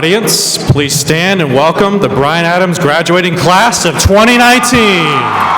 Audience, please stand and welcome the Bryan Adams graduating class of 2019.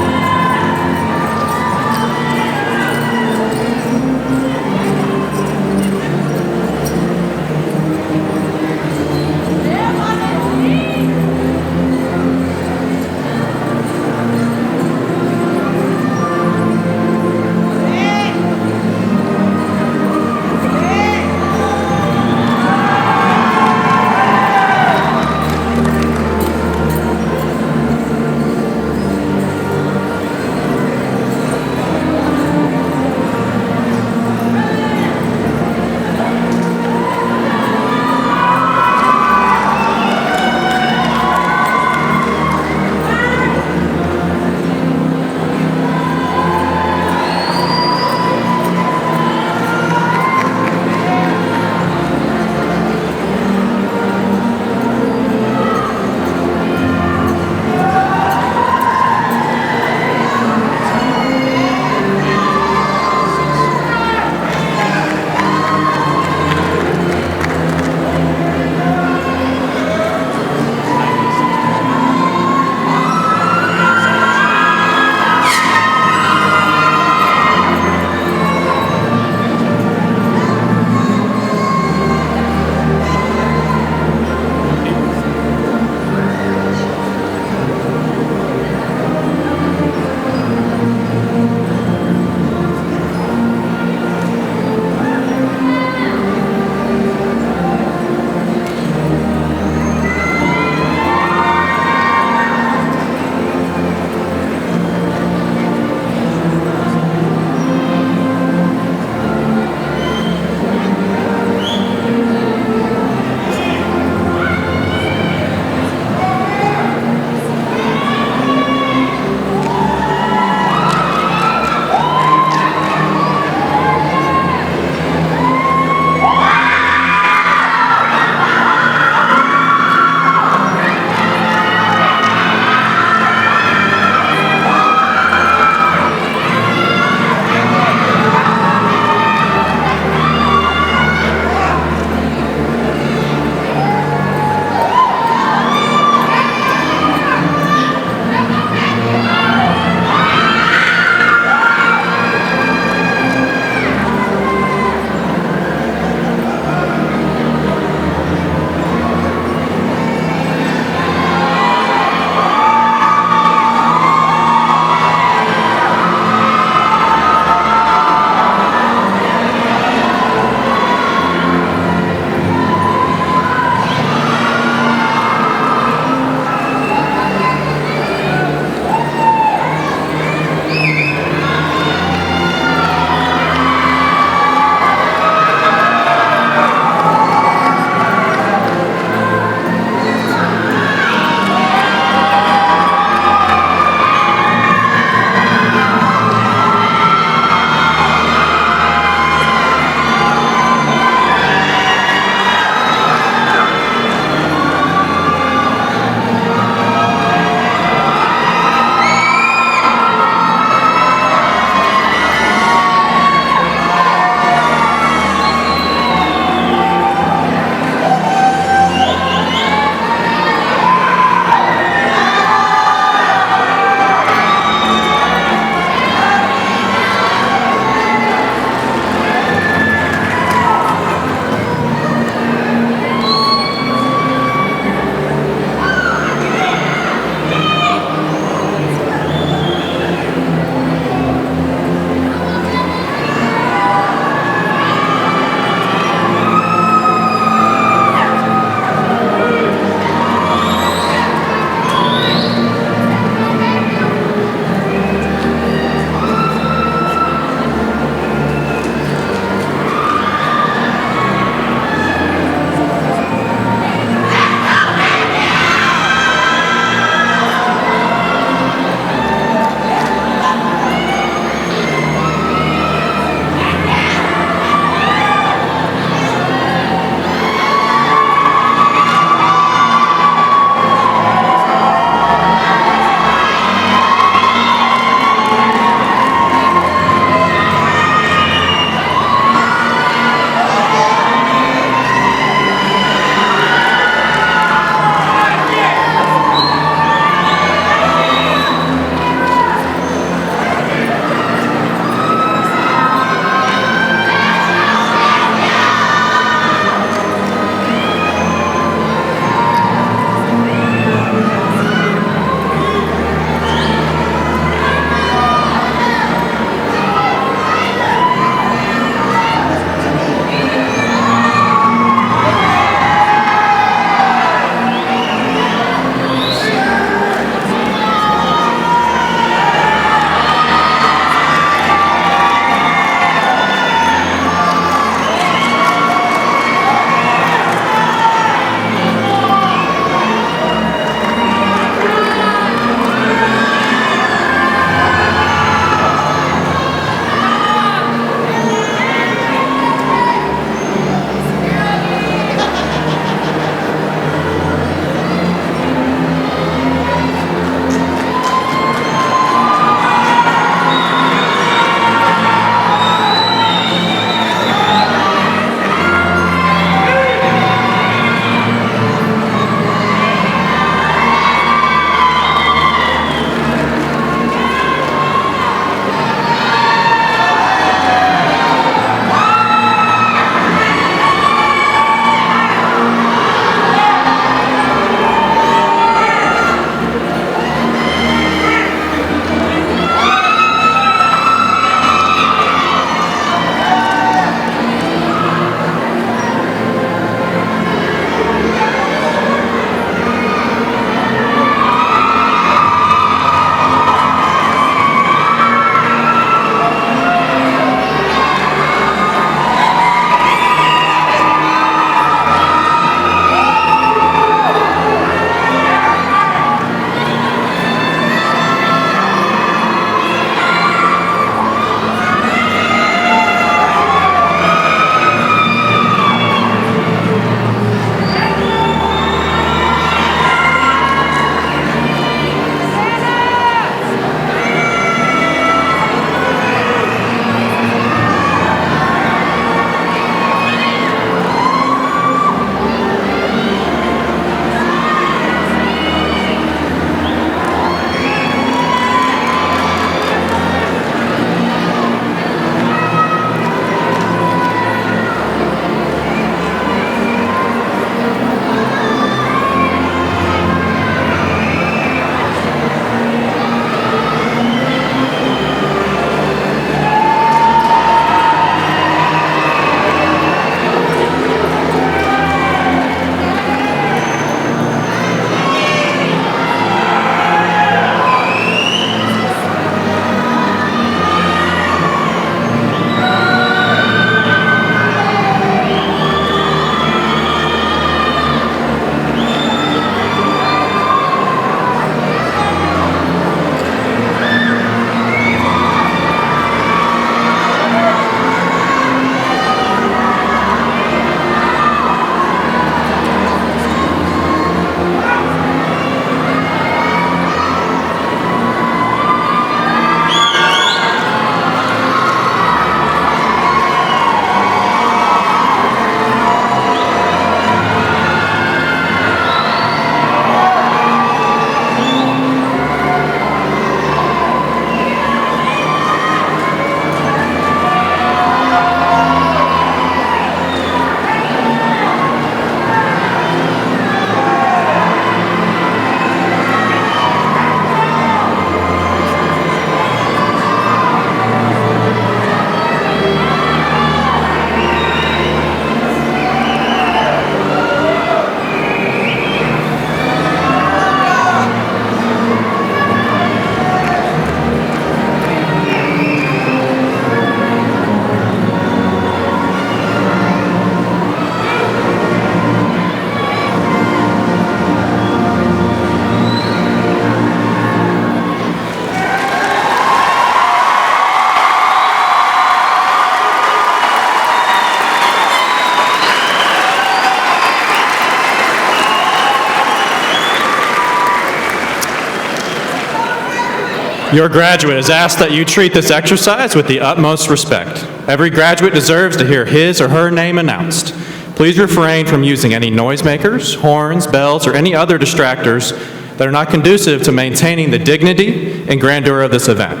Your graduate has asked that you treat this exercise with the utmost respect. Every graduate deserves to hear his or her name announced. Please refrain from using any noisemakers, horns, bells, or any other distractors that are not conducive to maintaining the dignity and grandeur of this event.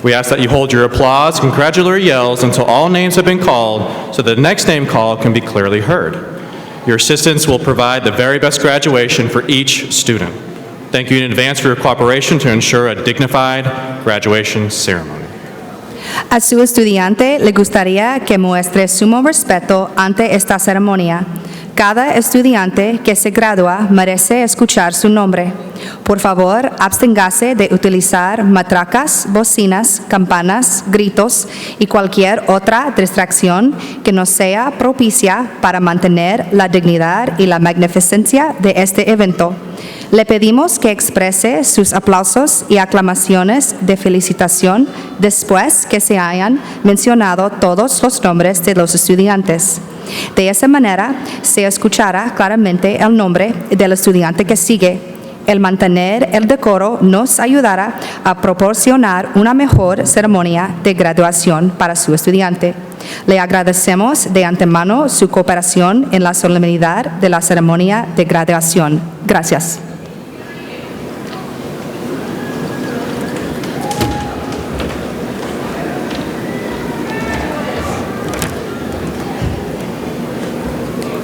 We ask that you hold your applause and congratulatory yells until all names have been called so that the next name call can be clearly heard. Your assistants will provide the very best graduation for each student. Thank you in advance for your cooperation to ensure a dignified graduation ceremony. A su estudiante le gustaría que muestre sumo respeto ante esta ceremonia. Cada estudiante que se gradúa merece escuchar su nombre. Por favor, absténgase de utilizar matracas, bocinas, campanas, gritos y cualquier otra distracción que no sea propicia para mantener la dignidad y la magnificencia de este evento. Le pedimos que exprese sus aplausos y aclamaciones de felicitación después que se hayan mencionado todos los nombres de los estudiantes. De esa manera, se escuchará claramente el nombre del estudiante que sigue. El mantener el decoro nos ayudará a proporcionar una mejor ceremonia de graduación para su estudiante. Le agradecemos de antemano su cooperación en la solemnidad de la ceremonia de graduación. Gracias.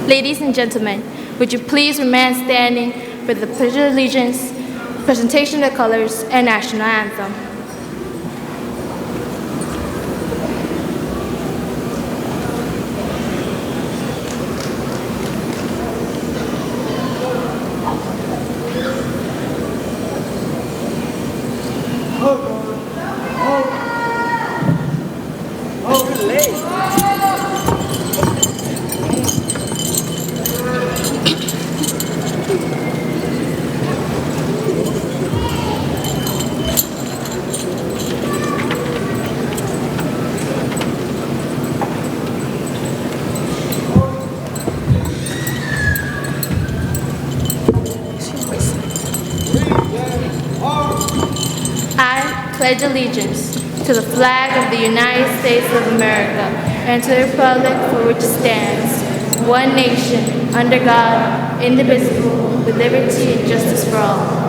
Ladies and gentlemen, would you please remain standing for the Pledge of Allegiance, presentation of colors, and national anthem. Pledge allegiance to the flag of the United States of America and to the republic for which it stands, one nation, under God, indivisible, with liberty and justice for all.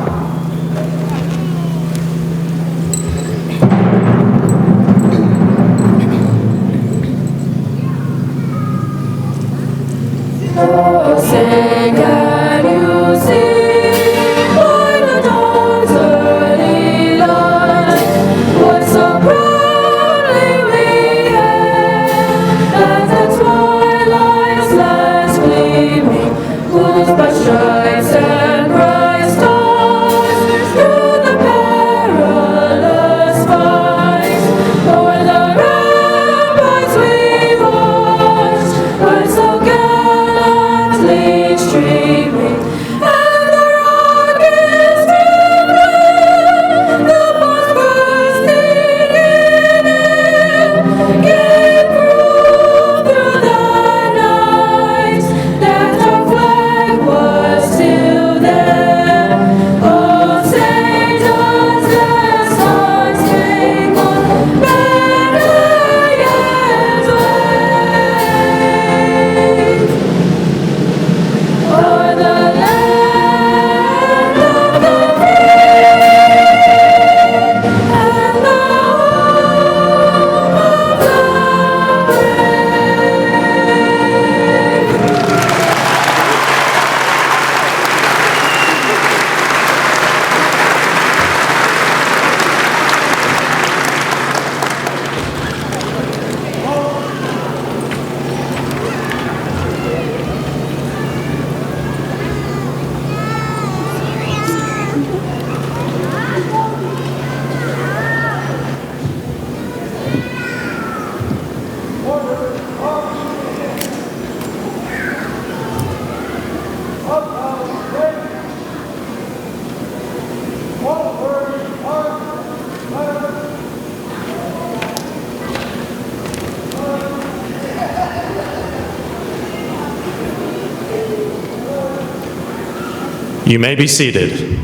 You may be seated.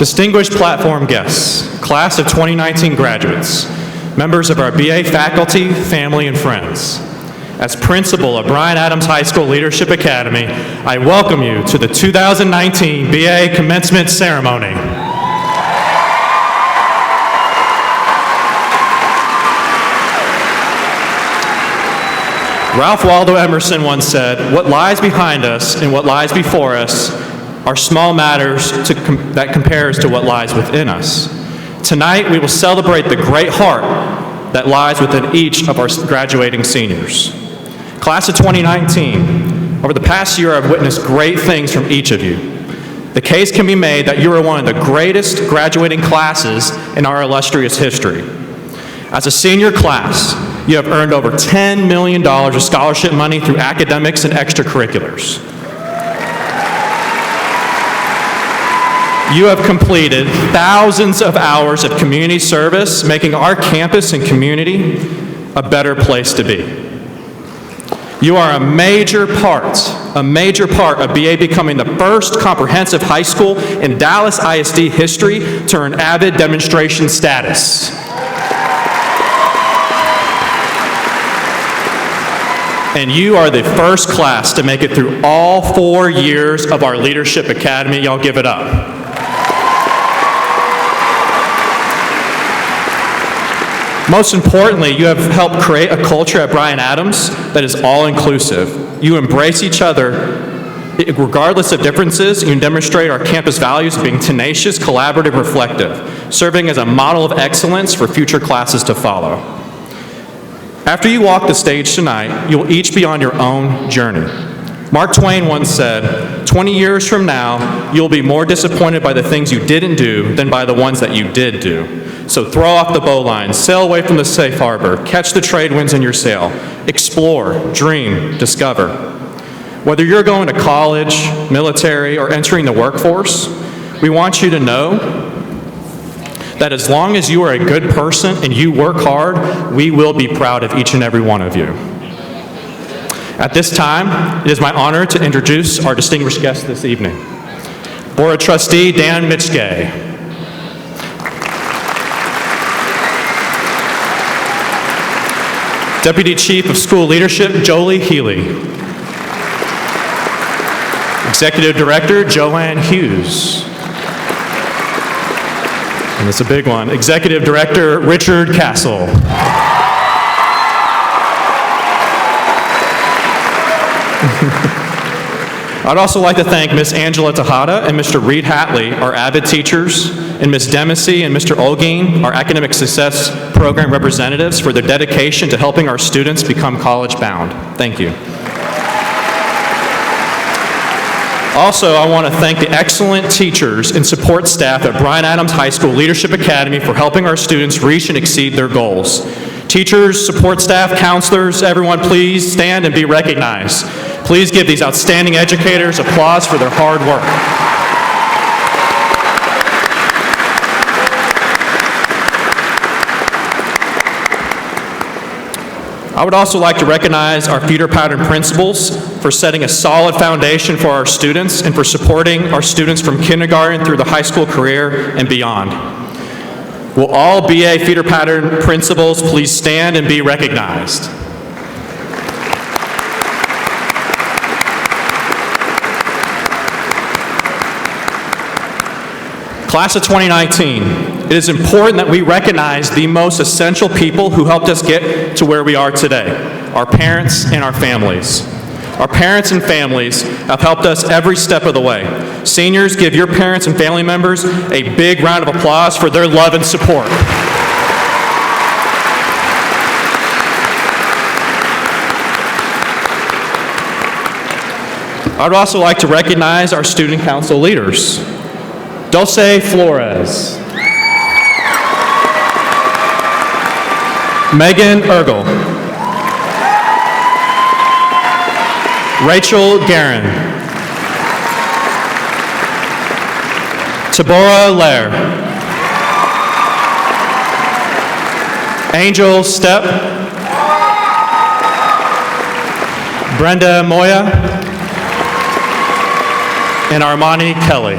distinguished platform guests, class of 2019 graduates, members of our BA faculty, family, and friends. As principal of Bryan Adams High School Leadership Academy, I welcome you to the 2019 BA Commencement Ceremony. Ralph Waldo Emerson once said, "What lies behind us and what lies before us are small matters that compares to what lies within us." Tonight, we will celebrate the great heart that lies within each of our graduating seniors. Class of 2019, over the past year, I've witnessed great things from each of you. The case can be made that you are one of the greatest graduating classes in our illustrious history. As a senior class, you have earned over $10 million of scholarship money through academics and extracurriculars. You have completed thousands of hours of community service, making our campus and community a better place to be. You are a major part of BA becoming the first comprehensive high school in Dallas ISD history to earn avid demonstration status. And you are the first class to make it through all 4 years of our Leadership Academy. Y'all give it up. Most importantly, you have helped create a culture at Bryan Adams that is all-inclusive. You embrace each other regardless of differences. You demonstrate our campus values of being tenacious, collaborative, reflective, serving as a model of excellence for future classes to follow. After you walk the stage tonight, you'll each be on your own journey. Mark Twain once said, 20 years from now, you'll be more disappointed by the things you didn't do than by the ones that you did do. So throw off the bowline, sail away from the safe harbor, catch the trade winds in your sail, explore, dream, discover. Whether you're going to college, military, or entering the workforce, we want you to know that as long as you are a good person and you work hard, we will be proud of each and every one of you. At this time, it is my honor to introduce our distinguished guest this evening. Board Trustee Dan Mitchgay. Deputy Chief of School Leadership, Jolie Healy. Executive Director, Joanne Hughes. And it's a big one. Executive Director, Richard Castle. I'd also like to thank Ms. Angela Tejada and Mr. Reed Hatley, our avid teachers, and Ms. Demacy and Mr. Olguin, our Academic Success Program representatives, for their dedication to helping our students become college-bound. Thank you. Also, I want to thank the excellent teachers and support staff at Bryan Adams High School Leadership Academy for helping our students reach and exceed their goals. Teachers, support staff, counselors, everyone please stand and be recognized. Please give these outstanding educators applause for their hard work. I would also like to recognize our feeder pattern principals for setting a solid foundation for our students and for supporting our students from kindergarten through the high school career and beyond. Will all BA feeder pattern principals please stand and be recognized? Class of 2019, it is important that we recognize the most essential people who helped us get to where we are today, our parents and our families. Our parents and families have helped us every step of the way. Seniors, give your parents and family members a big round of applause for their love and support. I would also like to recognize our student council leaders. Dulce Flores. Megan Ergel. Rachel Guerin. Tabora Lair. Angel Stepp. Brenda Moya. And Armani Kelly.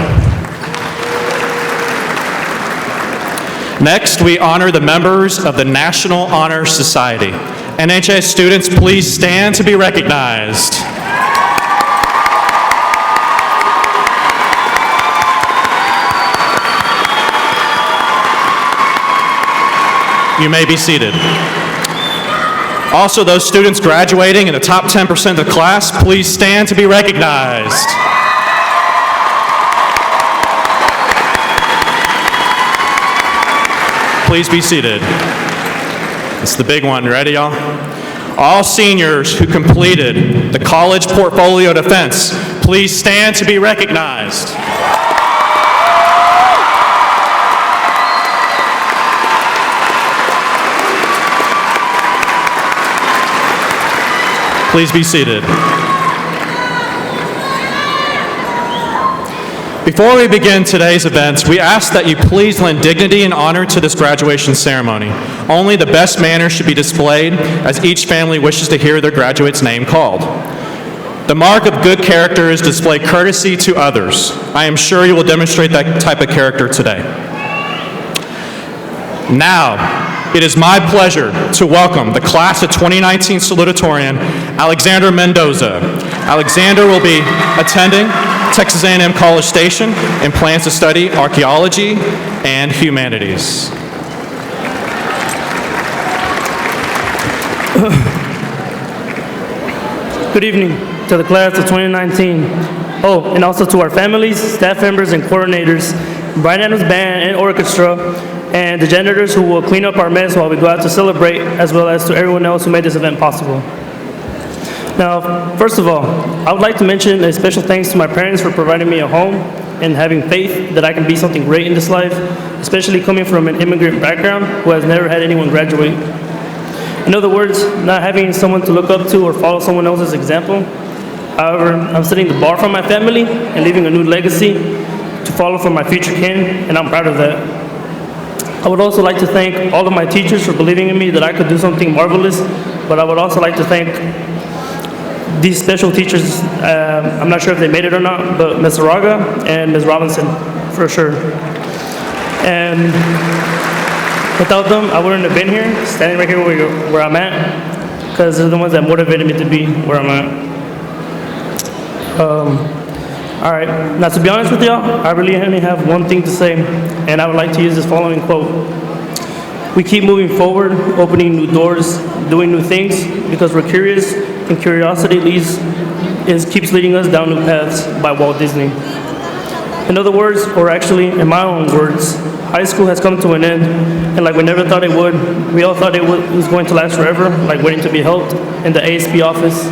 Next, we honor the members of the National Honor Society. NHA students, please stand to be recognized. You may be seated. Also, those students graduating in the top 10% of the class, please stand to be recognized. Please be seated. It's the big one. Ready, y'all? All seniors who completed the college portfolio defense, please stand to be recognized. Please be seated. Before we begin today's events, we ask that you please lend dignity and honor to this graduation ceremony. Only the best manners should be displayed as each family wishes to hear their graduate's name called. The mark of good character is display courtesy to others. I am sure you will demonstrate that type of character today. Now, it is my pleasure to welcome the class of 2019 Salutatorian, Alexander Mendoza. Alexander will be attending Texas A&M College Station and plans to study archaeology and humanities. Good evening to the class of 2019. Oh, and also to our families, staff members, and coordinators, Bryan Adams Band and Orchestra, and the janitors who will clean up our mess while we go out to celebrate, as well as to everyone else who made this event possible. Now, first of all, I would like to mention a special thanks to my parents for providing me a home and having faith that I can be something great in this life, especially coming from an immigrant background who has never had anyone graduate. In other words, not having someone to look up to or follow someone else's example. However, I'm setting the bar for my family and leaving a new legacy to follow for my future kin, and I'm proud of that. I would also like to thank all of my teachers for believing in me that I could do something marvelous, but I would also like to thank these special teachers. I'm not sure if they made it or not, but Ms. Araga and Ms. Robinson, for sure. And without them, I wouldn't have been here, standing right here where I'm at, because they're the ones that motivated me to be where I'm at. All right, now to be honest with y'all, I really only have one thing to say, and I would like to use this following quote. We keep moving forward, opening new doors, doing new things, because we're curious, and curiosity keeps leading us down new paths, by Walt Disney. In other words, or actually in my own words, high school has come to an end, and like we never thought it would, we all thought it was going to last forever, like waiting to be helped in the ASB office.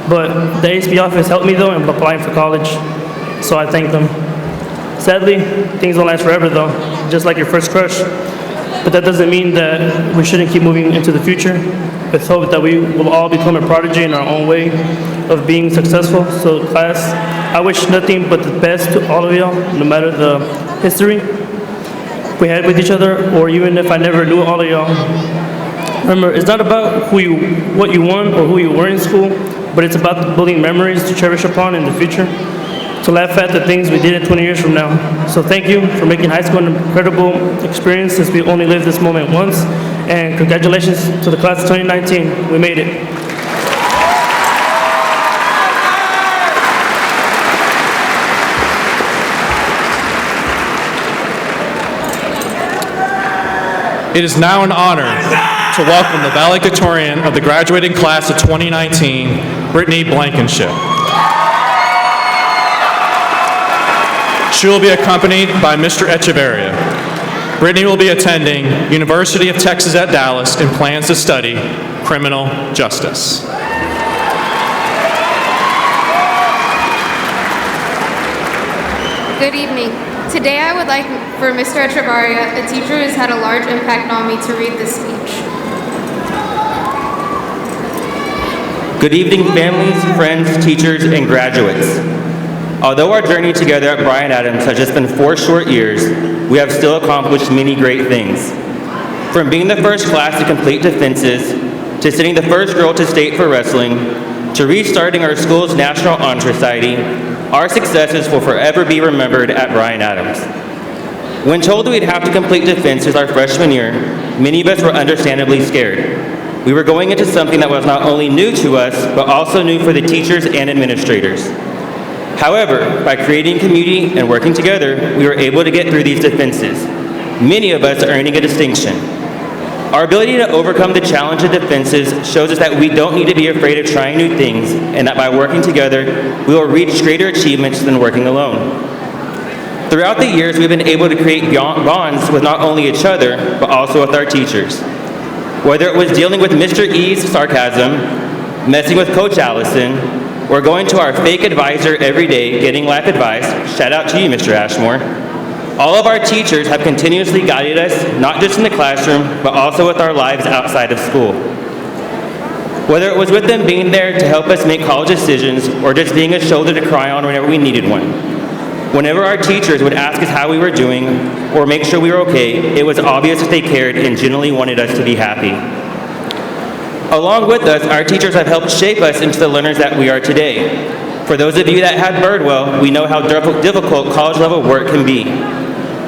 But the ASB office helped me though in applying for college, so I thank them. Sadly, things don't last forever though, just like your first crush. But that doesn't mean that we shouldn't keep moving into the future with hope that we will all become a prodigy in our own way of being successful. So class, I wish nothing but the best to all of y'all, no matter the history we had with each other, or even if I never knew all of y'all. Remember, it's not about what you won or who you were in school, but it's about building memories to cherish upon in the future, to laugh at the things we did in 20 years from now. So thank you for making high school an incredible experience, since we only lived this moment once, and congratulations to the class of 2019. We made it. It is now an honor to welcome the valedictorian of the graduating class of 2019, Brittany Blankenship. She will be accompanied by Mr. Echeverria. Brittany will be attending University of Texas at Dallas and plans to study criminal justice. Good evening. Today I would like for Mr. Echeverria, a teacher who has had a large impact on me, to read this speech. Good evening, families, friends, teachers, and graduates. Although our journey together at Bryan Adams has just been 4 short years, we have still accomplished many great things. From being the first class to complete defenses, to sending the first girl to state for wrestling, to restarting our school's National Honor Society, our successes will forever be remembered at Bryan Adams. When told that we'd have to complete defenses our freshman year, many of us were understandably scared. We were going into something that was not only new to us, but also new for the teachers and administrators. However, by creating community and working together, we were able to get through these defenses, many of us earning a distinction. Our ability to overcome the challenge of defenses shows us that we don't need to be afraid of trying new things, and that by working together, we will reach greater achievements than working alone. Throughout the years, we've been able to create bonds with not only each other, but also with our teachers. Whether it was dealing with Mr. E's sarcasm, messing with Coach Allison, or going to our fake advisor every day getting life advice, shout out to you, Mr. Ashmore. All of our teachers have continuously guided us, not just in the classroom, but also with our lives outside of school. Whether it was with them being there to help us make college decisions, or just being a shoulder to cry on whenever we needed one. Whenever our teachers would ask us how we were doing, or make sure we were okay, it was obvious that they cared and genuinely wanted us to be happy. Along with us, our teachers have helped shape us into the learners that we are today. For those of you that had Birdwell, we know how difficult college-level work can be.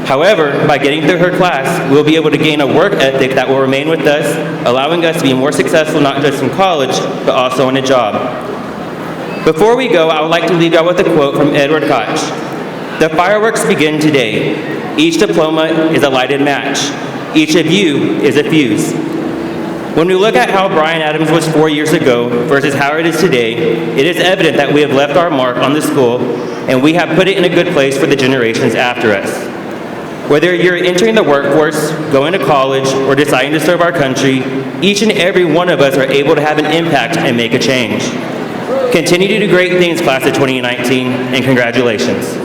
However, by getting through her class, we'll be able to gain a work ethic that will remain with us, allowing us to be more successful not just in college, but also in a job. Before we go, I would like to leave y'all with a quote from Edward Koch. "The fireworks begin today. Each diploma is a lighted match. Each of you is a fuse." When we look at how Bryan Adams was 4 years ago versus how it is today, it is evident that we have left our mark on the school, and we have put it in a good place for the generations after us. Whether you're entering the workforce, going to college, or deciding to serve our country, each and every one of us are able to have an impact and make a change. Continue to do great things, class of 2019, and congratulations.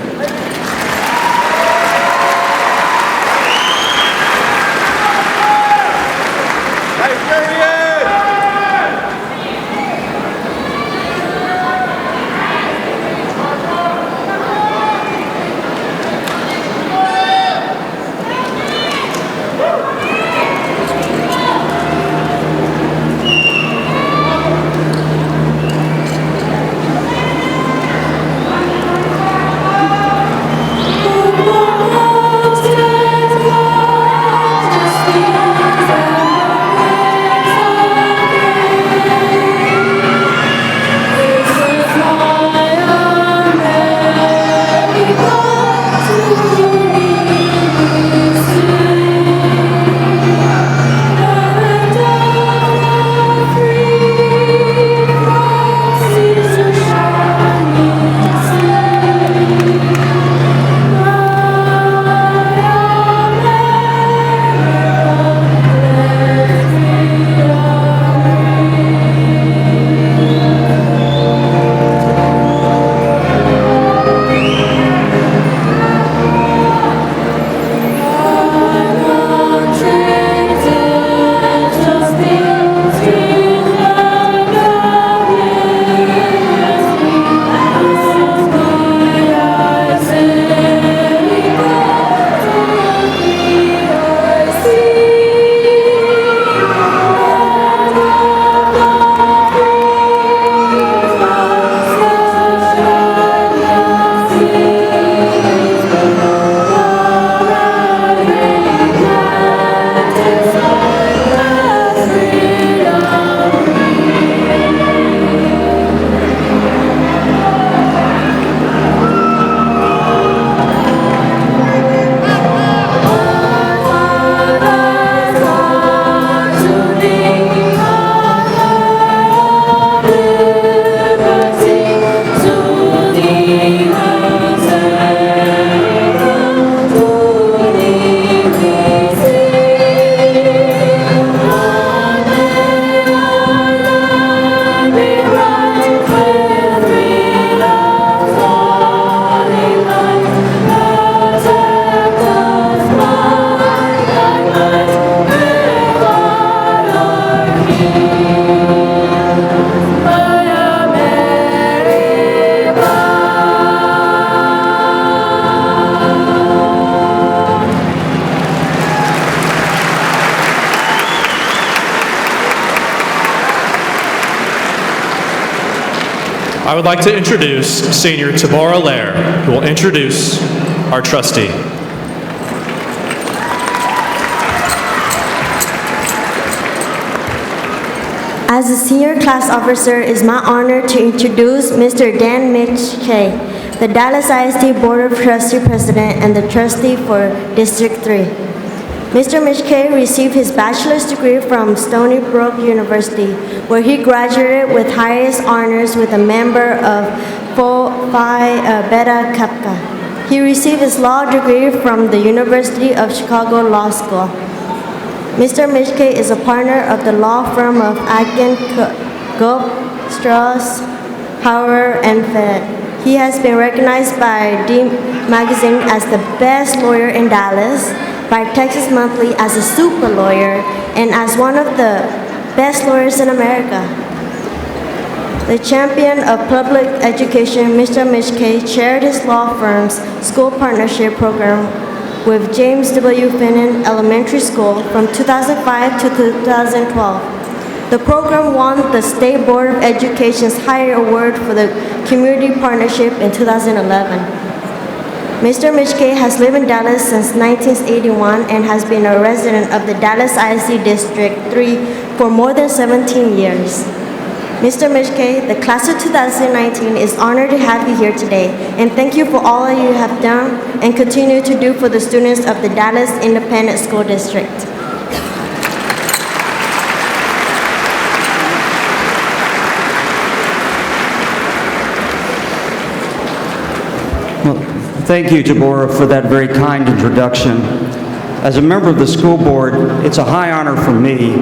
I would like to introduce Senior Tabora Lair, who will introduce our trustee. As a senior class officer, it is my honor to introduce Mr. Dan Mitch Kay, the Dallas ISD Board of Trustee President and the trustee for District 3. Mr. Mitch Kay received his bachelor's degree from Stony Brook University, where he graduated with highest honors with a member of Phi Beta Kappa. He received his law degree from the University of Chicago Law School. Mr. Mitch Kay is a partner of the law firm of Akin, Gulf, Strauss, Hauer, and Fed. He has been recognized by D Magazine as the best lawyer in Dallas, by Texas Monthly as a super lawyer, and as one of the best lawyers in America. The champion of public education, Mr. Mitch Kay chaired his law firm's school partnership program with James W. Finnan Elementary School from 2005 to 2012. The program won the State Board of Education's Higher Award for the Community Partnership in 2011. Mr. Mitch Kay has lived in Dallas since 1981 and has been a resident of the Dallas ISD District 3 for more than 17 years. Mr. Mitch Kay, the class of 2019 is honored to have you here today, and thank you for all that you have done and continue to do for the students of the Dallas Independent School District. Thank you, Deborah, for that very kind introduction. As a member of the school board, it's a high honor for me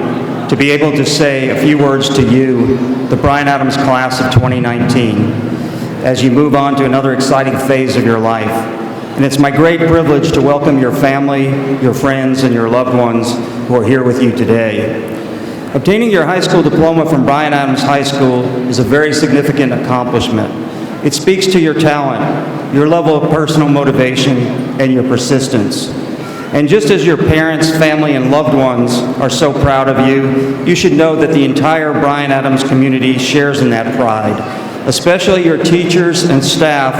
to be able to say a few words to you, the Bryan Adams class of 2019, as you move on to another exciting phase of your life. And it's my great privilege to welcome your family, your friends, and your loved ones who are here with you today. Obtaining your high school diploma from Bryan Adams High School is a very significant accomplishment. It speaks to your talent, your level of personal motivation, and your persistence. And just as your parents, family, and loved ones are so proud of you, you should know that the entire Bryan Adams community shares in that pride, especially your teachers and staff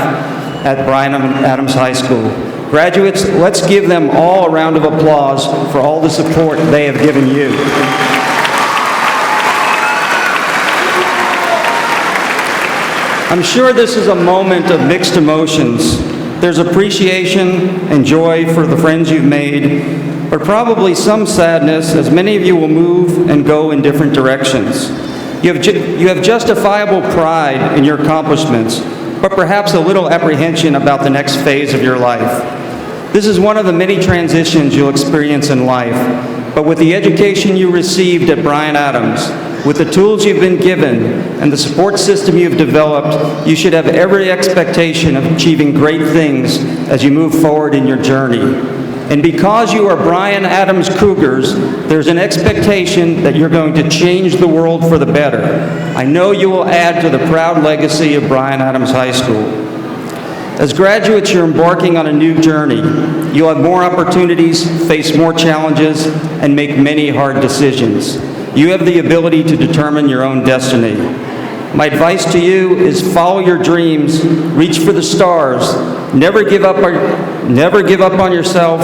at Bryan Adams High School. Graduates, let's give them all a round of applause for all the support they have given you. I'm sure this is a moment of mixed emotions. There's appreciation and joy for the friends you've made, but probably some sadness as many of you will move and go in different directions. You have justifiable pride in your accomplishments, but perhaps a little apprehension about the next phase of your life. This is one of the many transitions you'll experience in life, but with the education you received at Bryan Adams, with the tools you've been given and the support system you've developed, you should have every expectation of achieving great things as you move forward in your journey. And because you are Bryan Adams Cougars, there's an expectation that you're going to change the world for the better. I know you will add to the proud legacy of Bryan Adams High School. As graduates, you're embarking on a new journey. You'll have more opportunities, face more challenges, and make many hard decisions. You have the ability to determine your own destiny. My advice to you is follow your dreams, reach for the stars, never give up on yourself,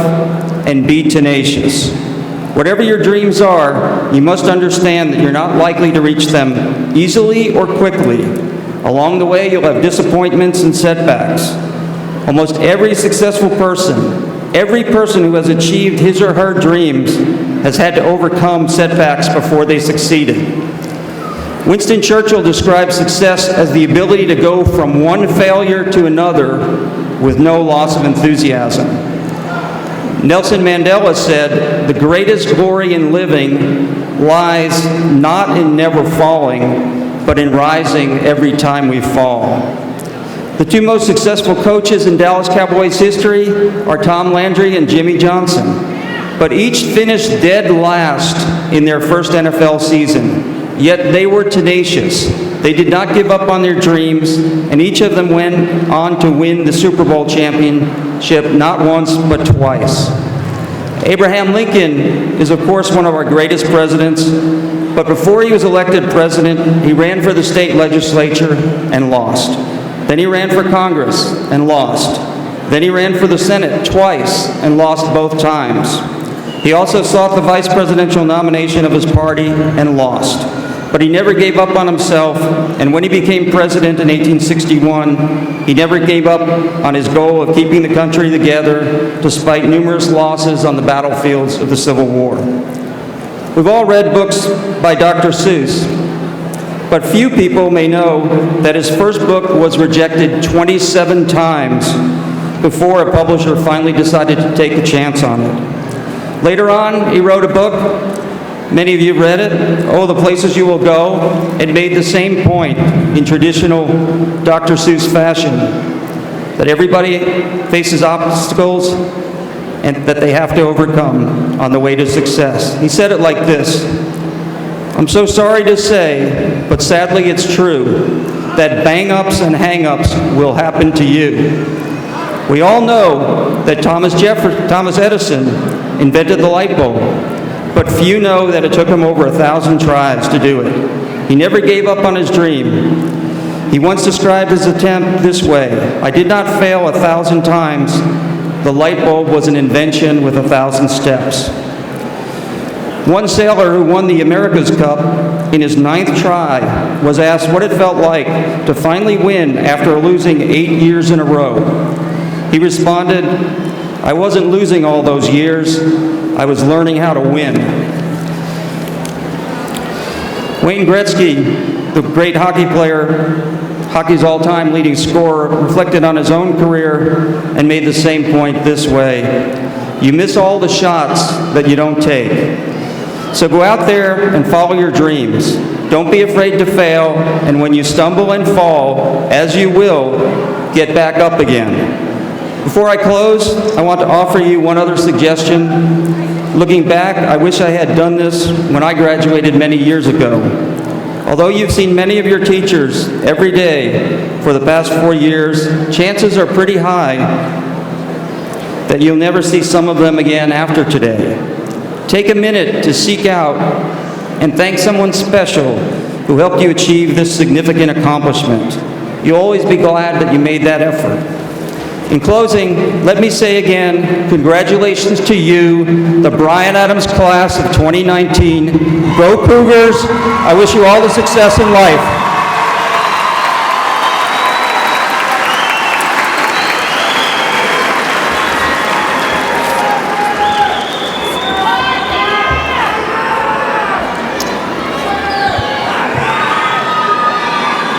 and be tenacious. Whatever your dreams are, you must understand that you're not likely to reach them easily or quickly. Along the way, you'll have disappointments and setbacks. Almost every successful person, every person who has achieved his or her dreams has had to overcome setbacks before they succeeded. Winston Churchill described success as the ability to go from one failure to another with no loss of enthusiasm. Nelson Mandela said, "The greatest glory in living lies not in never falling, but in rising every time we fall." The two most successful coaches in Dallas Cowboys history are Tom Landry and Jimmy Johnson, but each finished dead last in their first NFL season. Yet they were tenacious. They did not give up on their dreams, and each of them went on to win the Super Bowl championship not once but twice. Abraham Lincoln is, of course, one of our greatest presidents, but before he was elected president, he ran for the state legislature and lost. Then he ran for Congress and lost. Then he ran for the Senate twice and lost both times. He also sought the vice presidential nomination of his party and lost. but he never gave up on himself, and when he became president in 1861, he never gave up on his goal of keeping the country together despite numerous losses on the battlefields of the Civil War. We've all read books by Dr. Seuss, but few people may know that his first book was rejected 27 times before a publisher finally decided to take a chance on it. Later on, he wrote a book. Many of you read it, Oh, the Places You Will Go. It made the same point in traditional Dr. Seuss fashion, that everybody faces obstacles and that they have to overcome on the way to success. He said it like this: I'm so sorry to say, but sadly it's true, that bang-ups and hang-ups will happen to you. We all know that Thomas Edison invented the light bulb, but few know that it took him over 1,000 tries to do it. He never gave up on his dream. He once described his attempt this way: I did not fail 1,000 times. The light bulb was an invention with 1,000 steps. One sailor who won the America's Cup in his 9th try was asked what it felt like to finally win after losing 8 years in a row. He responded, I wasn't losing all those years, I was learning how to win. Wayne Gretzky, the great hockey player, hockey's all-time leading scorer, reflected on his own career and made the same point this way: you miss all the shots that you don't take. So go out there and follow your dreams. Don't be afraid to fail, and when you stumble and fall, as you will, get back up again. Before I close, I want to offer you one other suggestion. Looking back, I wish I had done this when I graduated many years ago. Although you've seen many of your teachers every day for the past 4 years, chances are pretty high that you'll never see some of them again after today. Take a minute to seek out and thank someone special who helped you achieve this significant accomplishment. You'll always be glad that you made that effort. In closing, let me say again, congratulations to you, the Bryan Adams class of 2019. Go Cougars! I wish you all the success in life.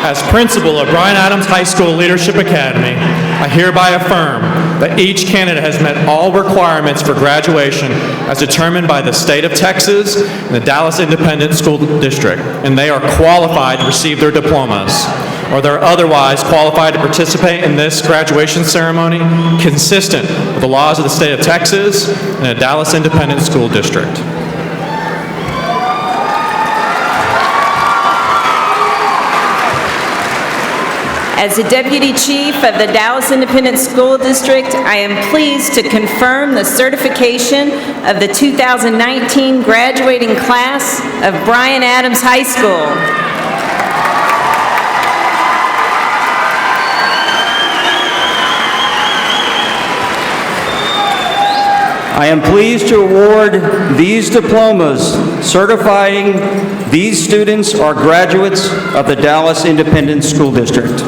As principal of Bryan Adams High School Leadership Academy, I hereby affirm that each candidate has met all requirements for graduation as determined by the state of Texas and the Dallas Independent School District, and they are qualified to receive their diplomas, or they're otherwise qualified to participate in this graduation ceremony consistent with the laws of the state of Texas and the Dallas Independent School District. As the Deputy Chief of the Dallas Independent School District, I am pleased to confirm the certification of the 2019 graduating class of Bryan Adams High School. I am pleased to award these diplomas certifying these students are graduates of the Dallas Independent School District.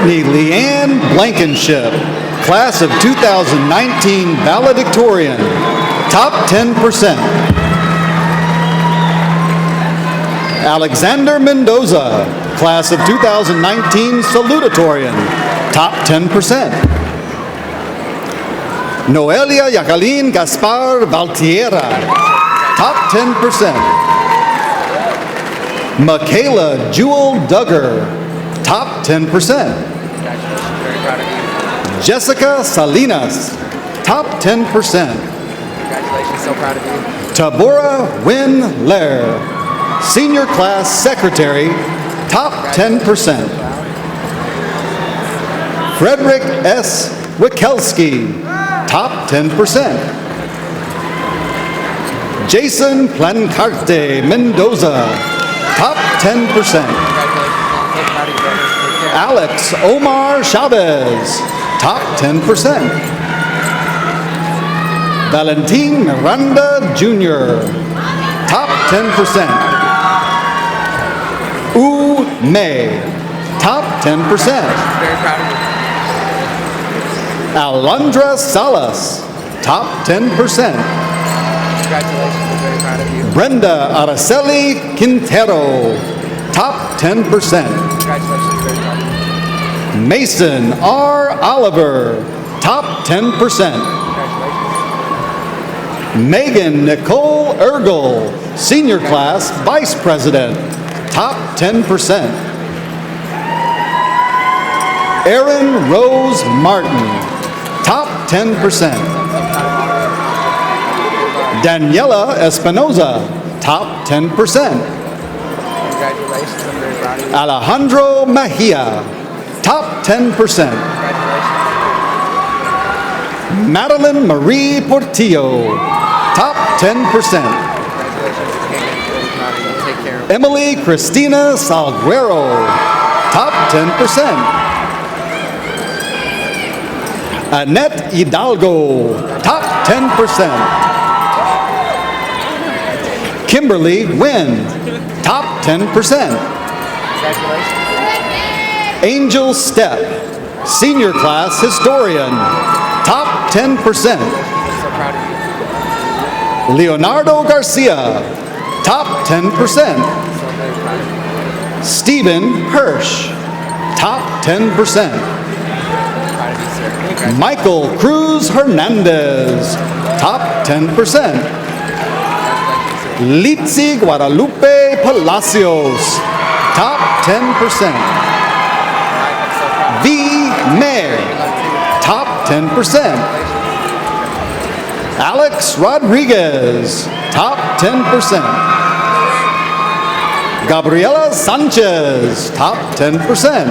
Brittany Leanne Blankenship, class of 2019 Valedictorian, top 10%. Alexander Mendoza, class of 2019 Salutatorian, top 10%. Noelia Jacqueline Gaspar Valtiera, top 10%. Michaela Jewel Duggar, top 10%. Jessica Salinas, top 10%. Congratulations, so proud of you. Tabora Wynn Lair, Senior Class Secretary, top 10%. Frederick S. Wikelski, top 10%. Jason Plancarte Mendoza, top 10%. Alex Omar Chavez, top 10%. Valentin Miranda Jr., top 10%. U May, top 10%. Very proud of you. Alondra Salas, top 10%. Congratulations, we're very proud of you. Brenda Araceli Quintero, top 10%. Congratulations, very proud of you. Mason R. Oliver, top 10%. Congratulations. Megan Nicole Ergel, Senior Class Vice President, top 10%. Erin Rose Martin, top 10%. Daniela Espinoza, top 10%. Congratulations, I'm very proud of you. Alejandro Mejia, top 10%. Madeline Marie Portillo, top 10%. Congratulations again, very proud of you. Take care. Emily Cristina Salguero, top 10%. Annette Hidalgo, top 10%. Kimberly Wynn, top 10%. Angel Stepp, Senior Class Historian, top 10%. Leonardo Garcia, top 10%. Stephen Hirsch, top 10%. Michael Cruz Hernandez, top 10%. Litzy Guadalupe Palacios, top 10%. V. Mayer, top 10%. Alex Rodriguez, top 10%. Gabriela Sanchez, top 10%.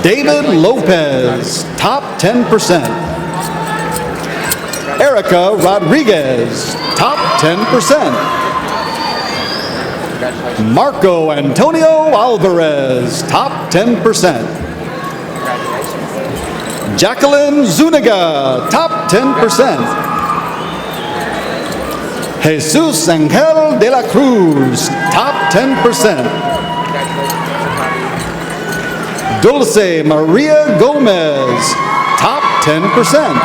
David Lopez, top 10%. Erica Rodriguez, top 10%. Marco Antonio Alvarez, top 10%. Jacqueline Zuniga, top 10%. Jesus Angel de la Cruz, top 10%. Dulce Maria Gomez, top 10%.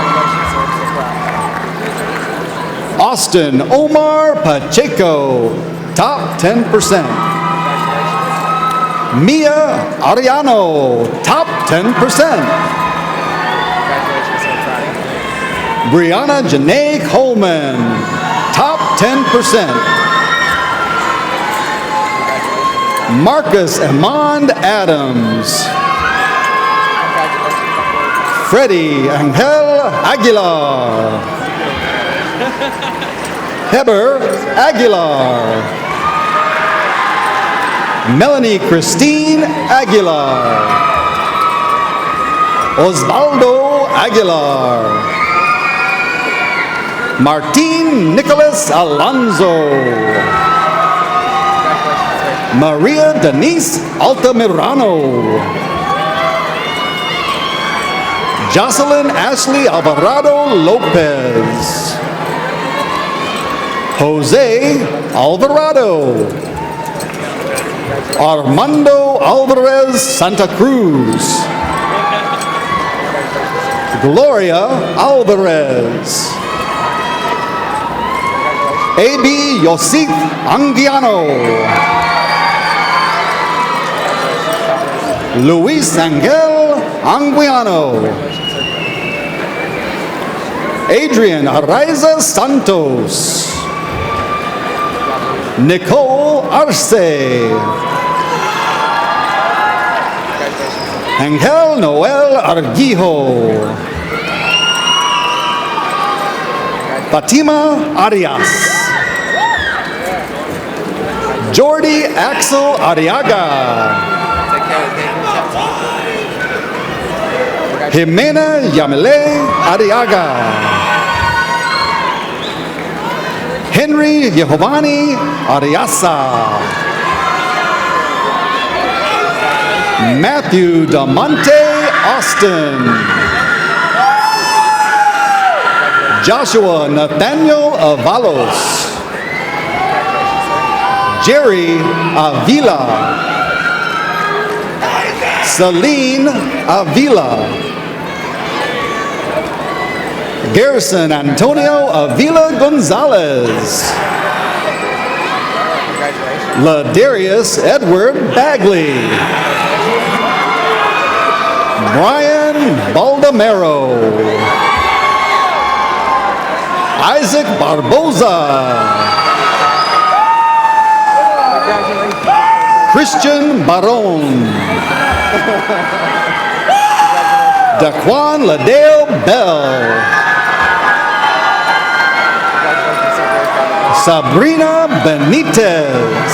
Austin Omar Pacheco, top 10%. Mia Ariano, top 10%. Brianna Janae Coleman, top 10%. Marcus Amond Adams. Freddie Angel Aguilar. Heber Aguilar. Melanie Christine Aguilar. Osvaldo Aguilar. Martin Nicholas Alonso. Maria Denise Altamirano. Jocelyn Ashley Alvarado Lopez. Jose Alvarado. Armando Alvarez Santa Cruz. Gloria Alvarez. A.B. Yosif Anguiano. Luis Angel Anguiano. Adrian Araiza Santos. Nicole Arce. Angel Noel Argijo. Fatima Arias. Jordi Axel Ariaga. Jimena Yamile Ariaga. Henry Giovanni Ariasa. Matthew Damonte Austin. Joshua Nathaniel Avalos. Jerry Avila. Celine Avila. Garrison Antonio Avila Gonzalez. Ladarius Edward Bagley. Bryan Baldamero. Isaac Barboza. Christian Baron. Daquan Ladale Bell. Sabrina Benitez.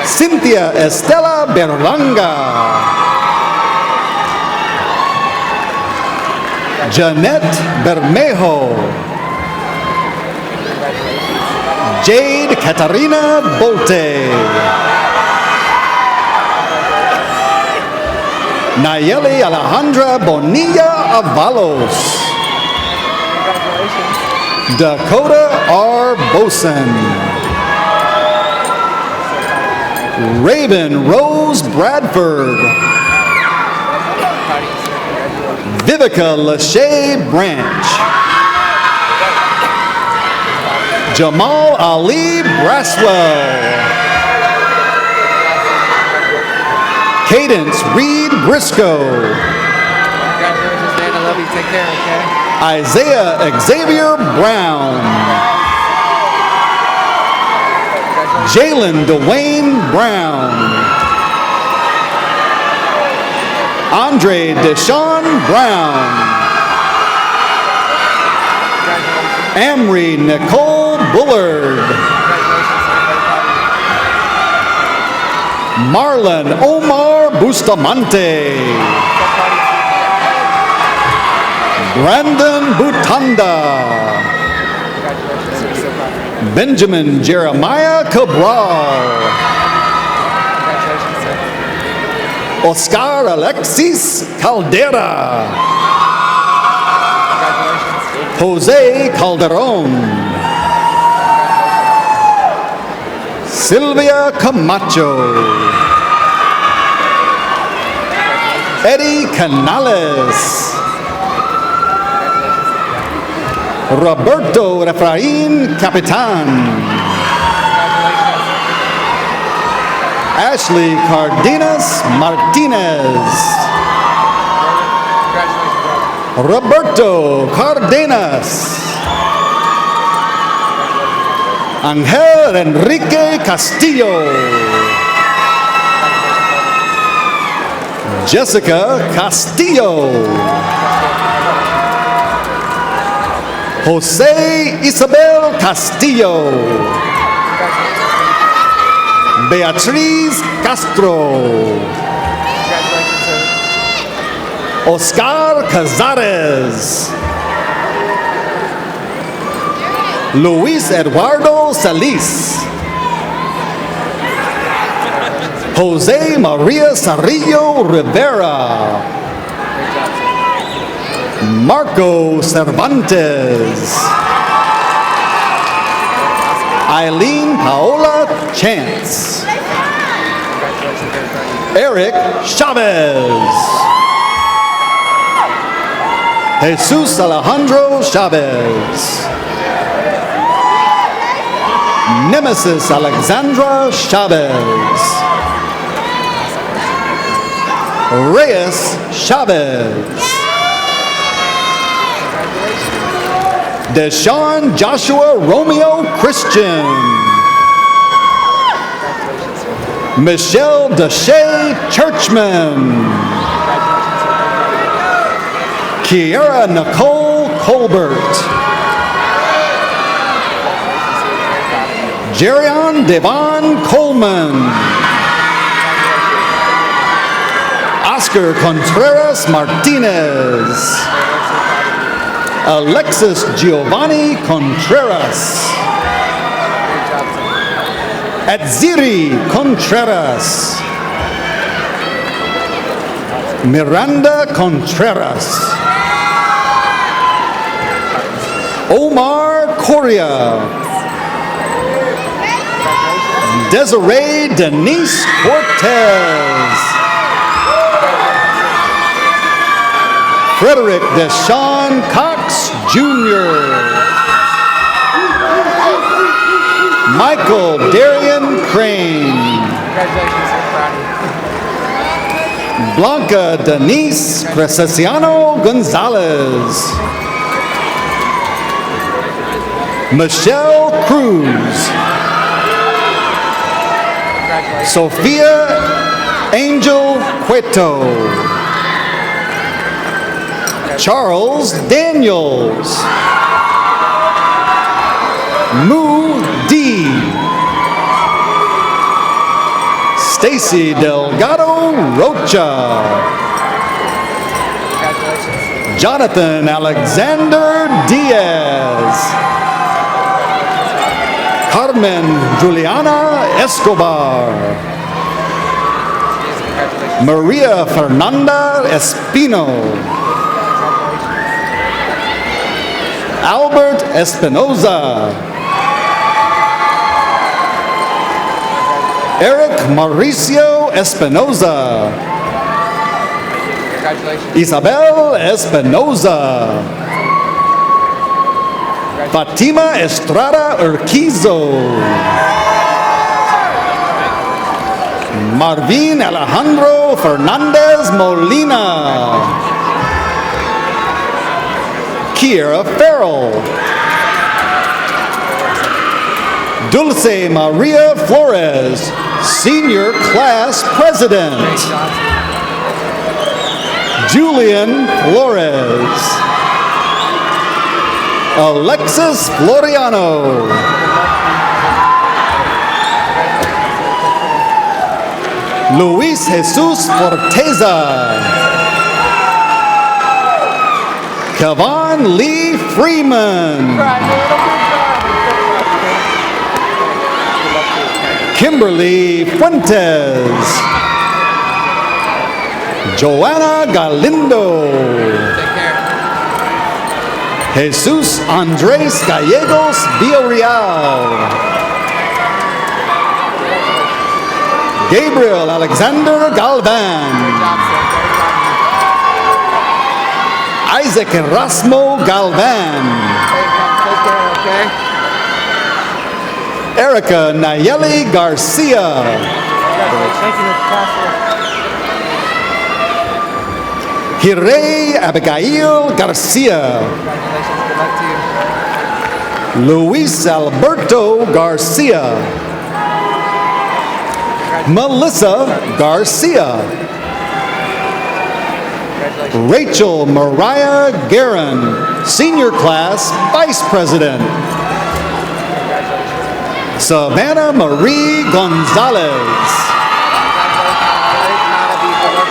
Cynthia Estela Berlanga. Jeanette Bermejo. Jade Katarina Bolte. Nayeli Alejandra Bonilla Avalos. Dakota R. Boson. Raven Rose Bradford. Vivica Lachey Branch. Jamal Ali Braswell. Cadence Reed Briscoe. Congratulations, man. I love you. Take care, okay? Isaiah Xavier Brown. Jalen Dwayne Brown. Andre Deshaun Brown. Amri Nicole Bullard. Marlon Omar Bustamante. Brandon Butanda. Benjamin Jeremiah Cabral. Oscar Alexis Caldera. Jose Calderon. Sylvia Camacho. Eddie Canales. Roberto Efrain Capitan. Ashley Cardenas Martinez. Roberto Cardenas. Angel Enrique Castillo. Jessica Castillo. Jose Isabel Castillo. Beatriz Castro. Oscar Cazares. Luis Eduardo Salis. Jose Maria Sarillo Rivera. Marco Cervantes. Eileen Paola Chance. Eric Chavez. Jesus Alejandro Chavez. Nemesis Alexandra Chavez. Reyes Chavez. Deshaun Joshua Romeo Christian. Michelle Deshay Churchman. Kiara Nicole Colbert. Jerion Devon Coleman. Oscar Contreras Martinez. Alexis Giovanni Contreras. Atziri Contreras. Miranda Contreras. Omar Correa. Desiree Denise Cortez. Frederick Deshaun Cox Jr. Michael Darian Crane. Blanca Denise Processional Gonzalez. Michelle Cruz. Sophia Angel Cueto. Charles Daniels. Moo D. Stacy Delgado Rocha. Jonathan Alexander Diaz. Carmen Juliana Escobar. Maria Fernanda Espino. Albert Espinoza. Eric Mauricio Espinoza. Isabel Espinoza. Fatima Estrada Urquizo. Marvin Alejandro Fernandez Molina. Kiera Farrell. Dulce Maria Flores, Senior Class President. Julian Flores. Alexis Floriano. Luis Jesus Forteza. Kevon Lee Freeman. Kimberly Fuentes. Joanna Galindo. Jesus Andres Gallegos Villarreal. Gabriel Alexander Galvan. Isaac Erasmo Galvan. Erica Nayeli Garcia. Hirey Abigail Garcia. Luis Alberto Garcia. Melissa Garcia. Rachel Mariah Guerin, Senior Class Vice President. Savannah Marie Gonzalez.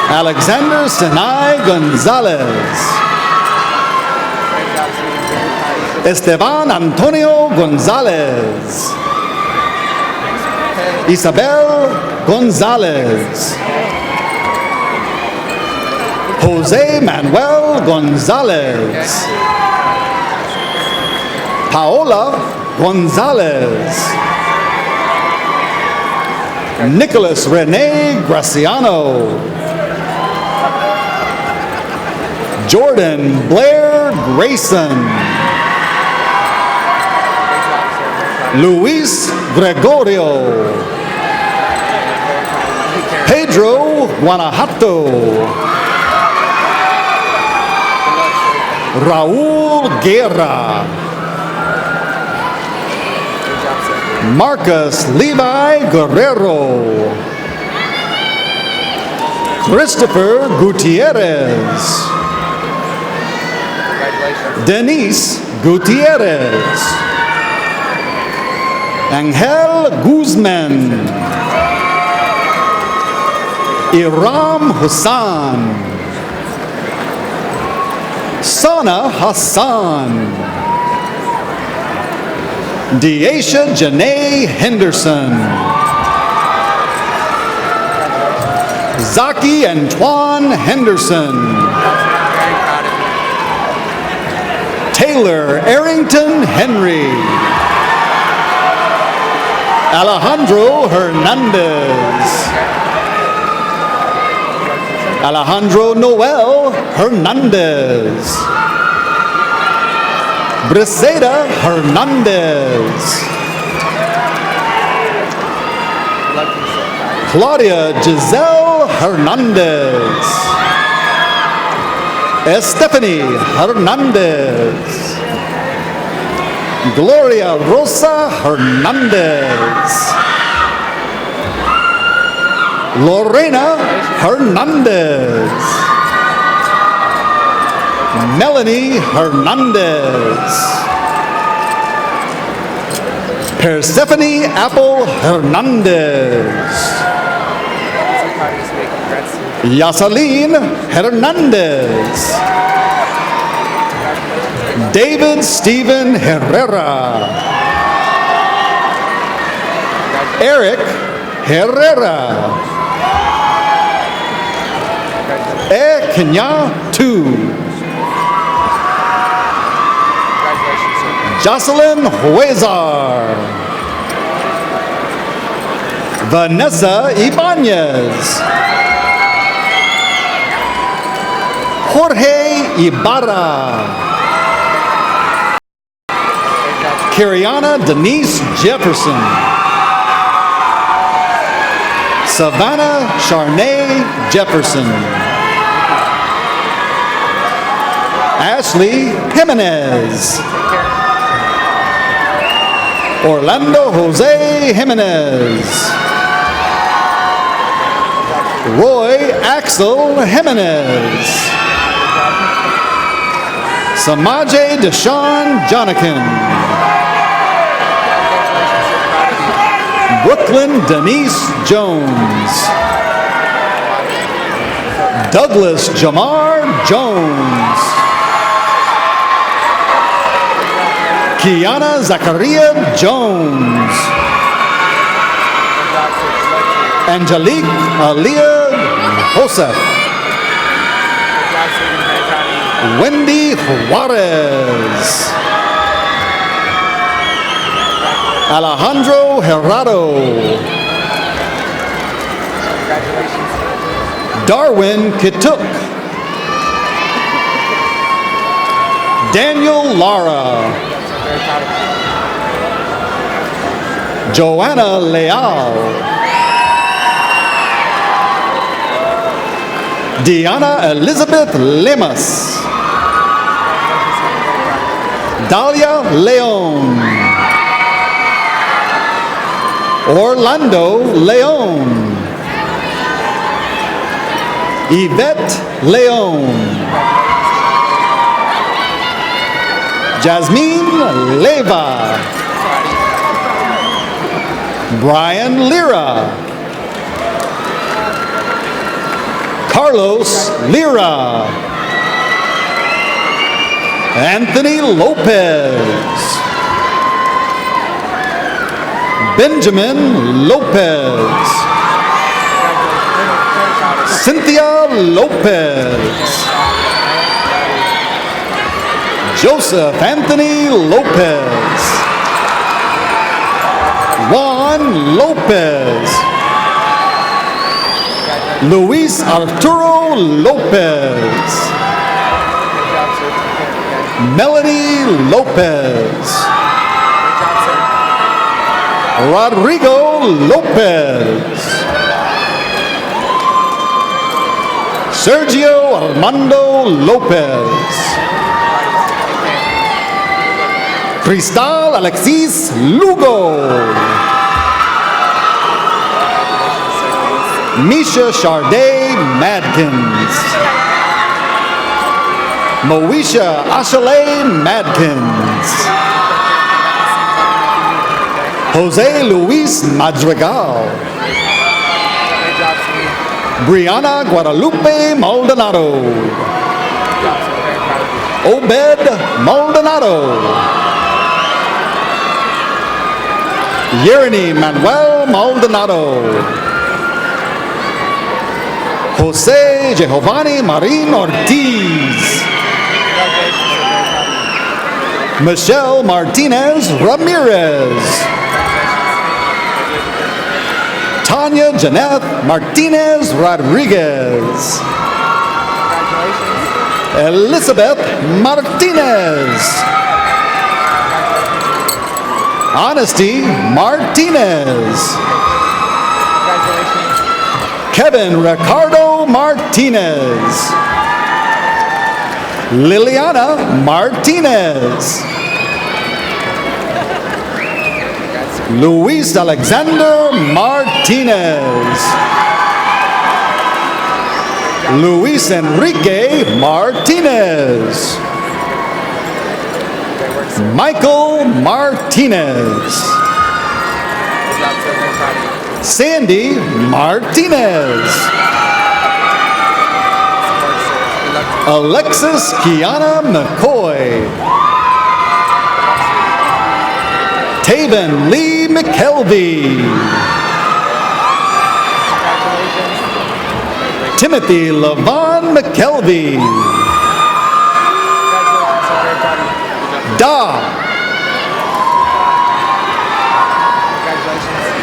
Alexander Sinai Gonzalez. Esteban Antonio Gonzalez. Isabel Gonzalez. Jose Manuel Gonzalez. Paola Gonzalez. Nicholas Rene Graciano. Jordan Blair Grayson. Luis Gregorio. Pedro Guanajuato. Raul Guerra. Marcus Levi Guerrero. Christopher Gutierrez. Denise Gutierrez. Angel Guzman. Iram Hassan. Sana Hassan. Deasia Janae Henderson. Zaki Antoine Henderson. Taylor Arrington Henry. Alejandro Hernandez. Alejandro Noel Hernandez. Briseida Hernandez. Claudia Giselle Hernandez. Stephanie Hernandez. Gloria Rosa Hernandez. Lorena Hernandez. Melanie Hernandez. Persephone Apple Hernandez. Yasalin Hernandez. David Stephen Herrera. Eric Herrera. Kenya 2. Jocelyn Huezar. Vanessa Ibanez. Jorge Ibarra. Kiriana Denise Jefferson. Savannah Charnay Jefferson. Ashley Jimenez. Orlando Jose Jimenez. Roy Axel Jimenez. Samaje Deshaun Jonikin. Brooklyn Denise Jones. Douglas Jamar Jones. Kiana Zachariah Jones. Angelique Aliyah Joseph. Wendy Juarez. Alejandro Herrado. Darwin Kituk. Daniel Lara. Joanna Leal. Diana Elizabeth Lemus. Dalia Leon. Orlando Leon. Yvette Leon. Jasmine Leva. Brian Lira. Carlos Lira. Anthony Lopez. Benjamin Lopez. Cynthia Lopez. Joseph Anthony Lopez. Juan Lopez. Luis Arturo Lopez. Melanie Lopez. Rodrigo Lopez. Sergio Armando Lopez. Cristal Alexis Lugo. Misha Charday Madkins. Moesha Ashaley Madkins. Jose Luis Madrigal. Brianna Guadalupe Maldonado. Obed Maldonado. Yerny Manuel Maldonado. Jose Giovanni Marin Ortiz. Michelle Martinez Ramirez. Tanya Janeth Martinez Rodriguez. Elizabeth Martinez. Honesty Martinez. Kevin Ricardo Martinez. Liliana Martinez. Luis Alexander Martinez. Luis Enrique Martinez. Michael Martinez. Sandy Martinez. Alexis Kiana McCoy. Taven Lee McKelvey. Timothy Levon McKelvey. Da.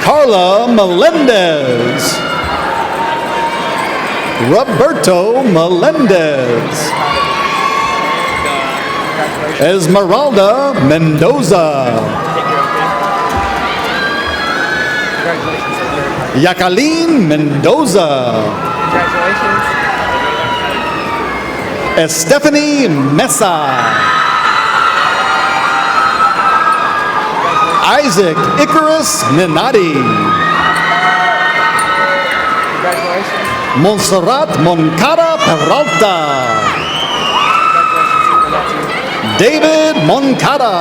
Carla Melendez. Roberto Melendez. Esmeralda Mendoza. Jacqueline Mendoza. Stephanie Mesa. Isaac Icarus Ninati. Montserrat Moncada Peralta. David Moncada.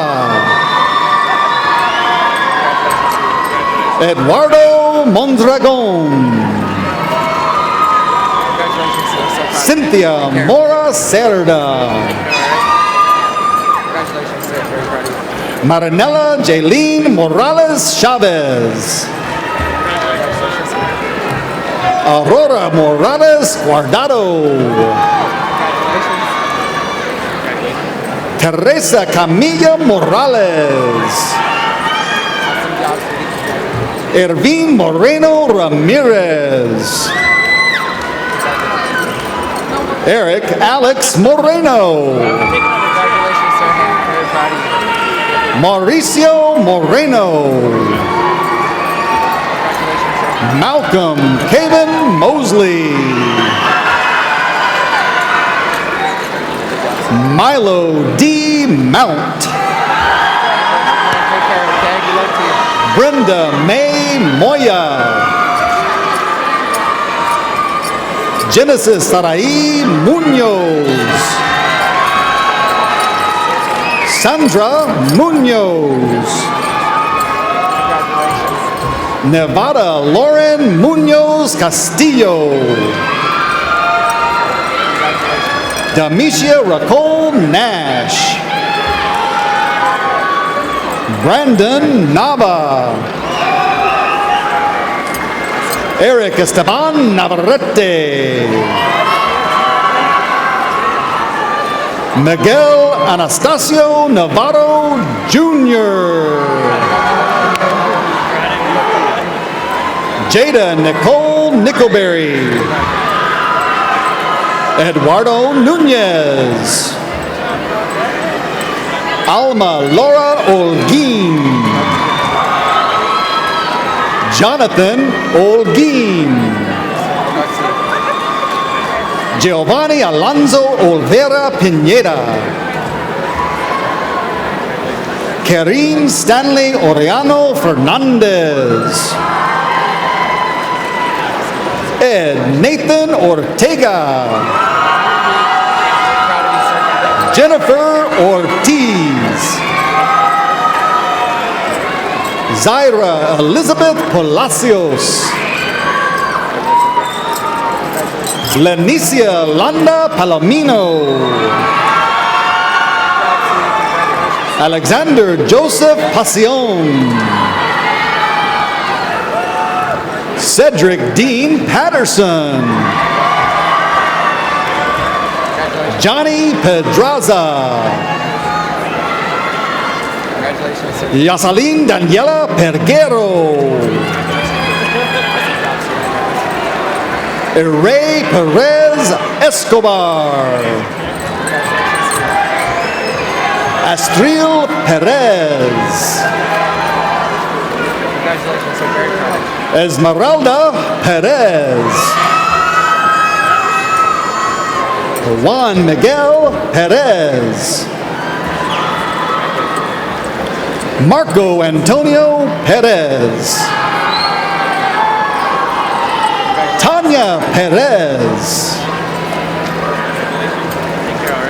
Eduardo Mondragon. Cynthia Mora Cerda. Marinella Jaylene Morales Chavez. Aurora Morales Guardado. Teresa Camilla Morales. Ervin Moreno Ramirez. Eric Alex Moreno. Mauricio Moreno. Malcolm Caven Mosley. Milo D. Mount. Brenda May Moya. Genesis Sarai Munoz. Sandra Munoz. Nevada Lauren Munoz Castillo. Damicia Racole Nash. Brandon Nava. Eric Esteban Navarrete. Miguel Anastasio Navarro Jr. Jada Nicole Nickelberry. Eduardo Nunez. Alma Laura Olguin. Jonathan Olguin. Giovanni Alonso Olvera Pineda. Karim Stanley Oriano Fernandez. Ed Nathan Ortega. Jennifer Ortiz. Zaira Elizabeth Palacios. Lenicia Landa Palomino. Alexander Joseph Pasion. Cedric Dean Patterson. Johnny Pedraza. Yasalin Daniela Perguero. Ray Perez Escobar. Astril Perez. Esmeralda Perez. Juan Miguel Perez. Marco Antonio Perez. Tanya Perez.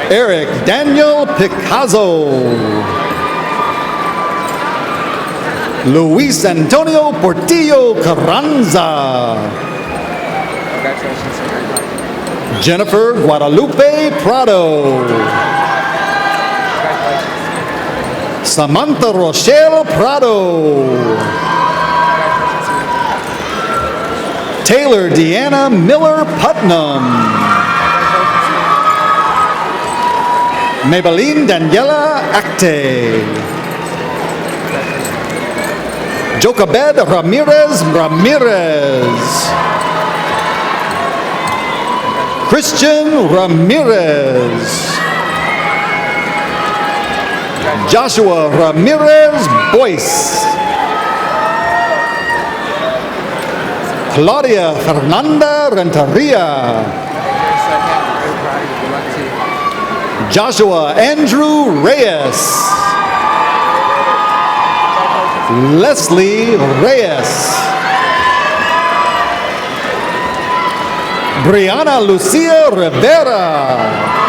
Eric Daniel Picasso. Luis Antonio Portillo Carranza. Jennifer Guadalupe Prado. Samantha Rochelle Prado. Taylor Deanna Miller Putnam. Maybelline Daniela Acte. Jocabed Ramirez Ramirez. Christian Ramirez. Joshua Ramirez Boyce. Claudia Fernanda Renteria. Joshua Andrew Reyes. Leslie Reyes. Brianna Lucia Rivera.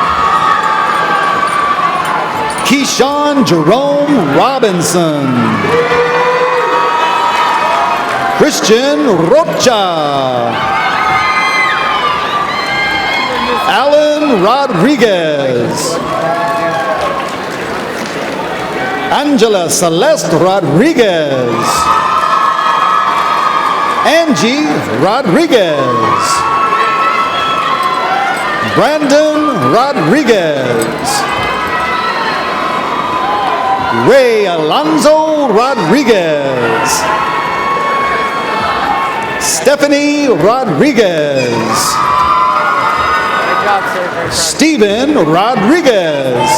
Keyshawn Jerome Robinson. Christian Rocha. Alan Rodriguez. Angela Celeste Rodriguez. Angie Rodriguez. Brandon Rodriguez. Ray Alonzo Rodriguez. Stephanie Rodriguez. Stephen Rodriguez.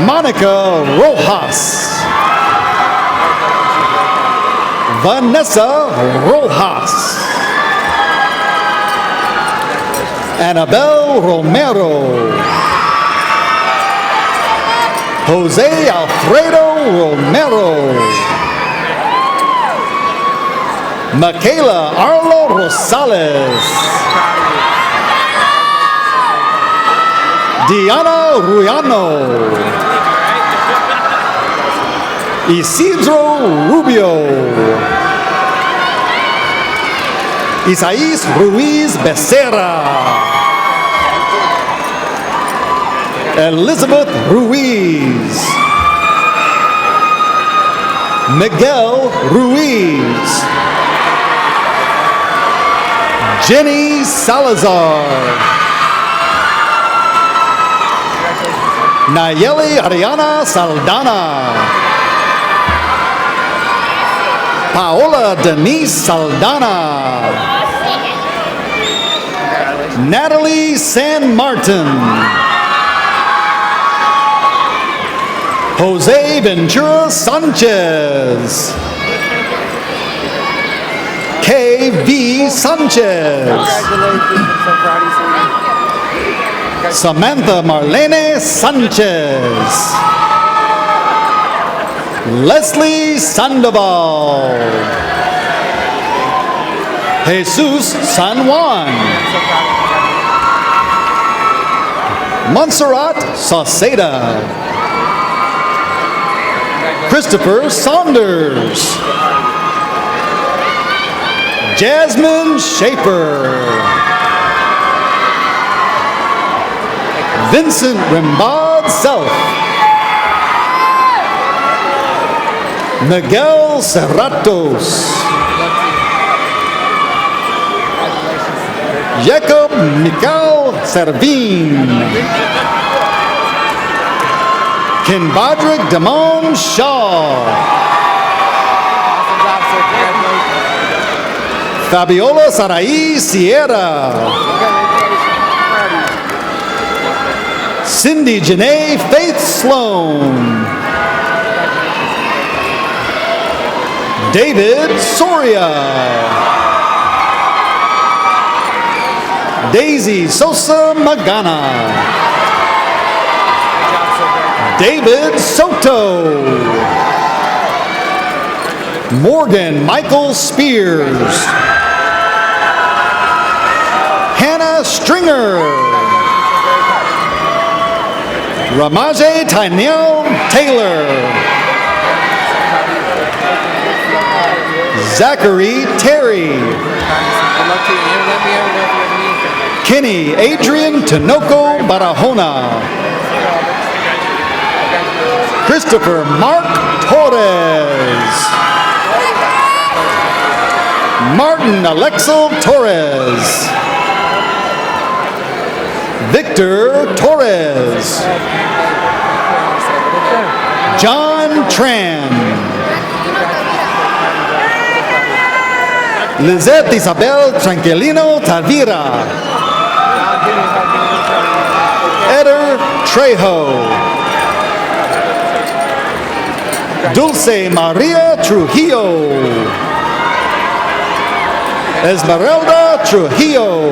Monica Rojas. Vanessa Rojas. Annabelle Romero. Jose Alfredo Romero. Michaela Arlo Rosales. Diana Ruyano. Isidro Rubio. Isaías Ruiz Becerra. Elizabeth Ruiz. Miguel Ruiz. Jenny Salazar. Nayeli Ariana Saldana. Paola Denise Saldana. Natalie San Martin. Jose Ventura Sanchez. K.V. Sanchez. Samantha Marlene Sanchez. Leslie Sandoval. Jesus San Juan. Montserrat Sauceda. Christopher Saunders. Jasmine Shaper. Vincent Rimbad Self. Miguel Serratos. Jacob Mikal Servin. Kinbadrick Damon Shaw. Fabiola Sarai Sierra. Cindy Janae Faith Sloan. David Soria. Daisy Sosa Magana. David Soto. Morgan Michael Spears. Hannah Stringer. Ramaje Tynell Taylor. Zachary Terry. Kenny Adrian Tinoco Barahona. Christopher Mark Torres. Martin Alexo Torres. Victor Torres. John Tran. Lizette Isabel Tranquilino Tavira. Eder Trejo. Dulce Maria Trujillo. Esmeralda Trujillo.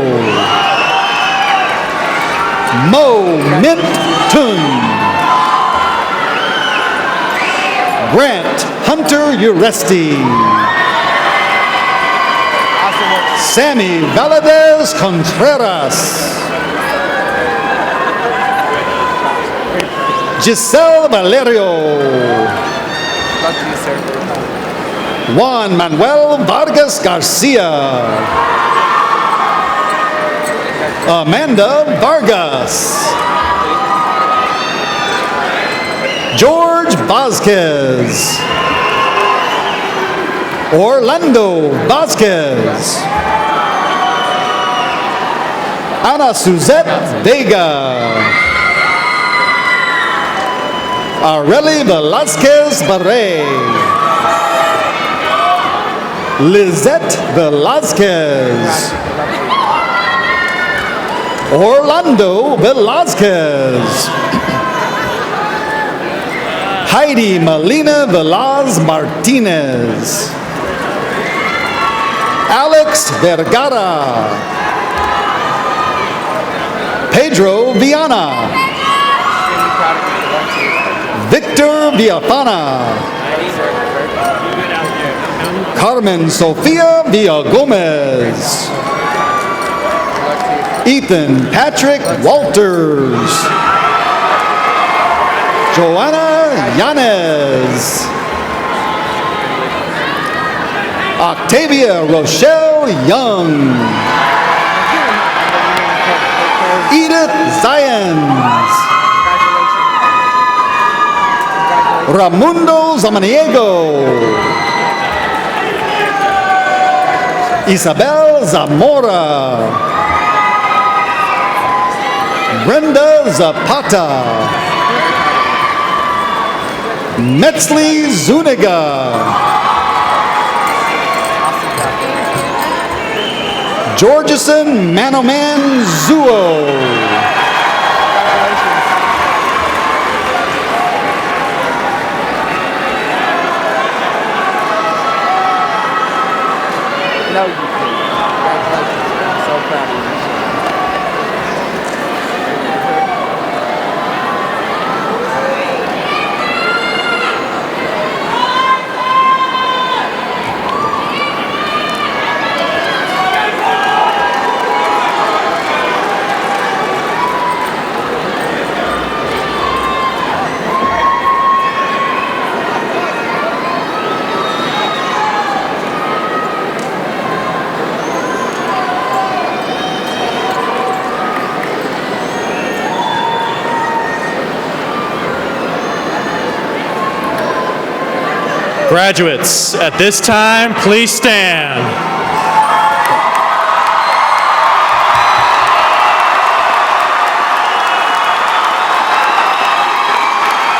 Mo Mint Tun. Grant Hunter Uresti. Sammy Valadez Contreras. Giselle Valerio. Juan Manuel Vargas Garcia. Amanda Vargas. George Vasquez. Orlando Vasquez. Ana Suzette Vega. Areli Velasquez Barre. Lizette Velasquez. Orlando Velasquez. Heidi Melina Velaz Martinez. Alex Vergara. Pedro Viana. Victor Villafana. Carmen Sofia Villagomez. Ethan Patrick Walters. Joanna Yanez. Octavia Rochelle Young. Edith Zayans. Ramundo Zamaniego. Isabel Zamora. Brenda Zapata. Metzli Zuniga. Georgeson Manoman Zuo. No, you can't. Congratulations. I'm so proud of you. Graduates, at this time, please stand.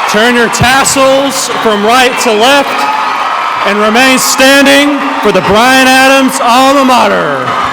Turn your tassels from right to left and remain standing for the Bryan Adams alma mater.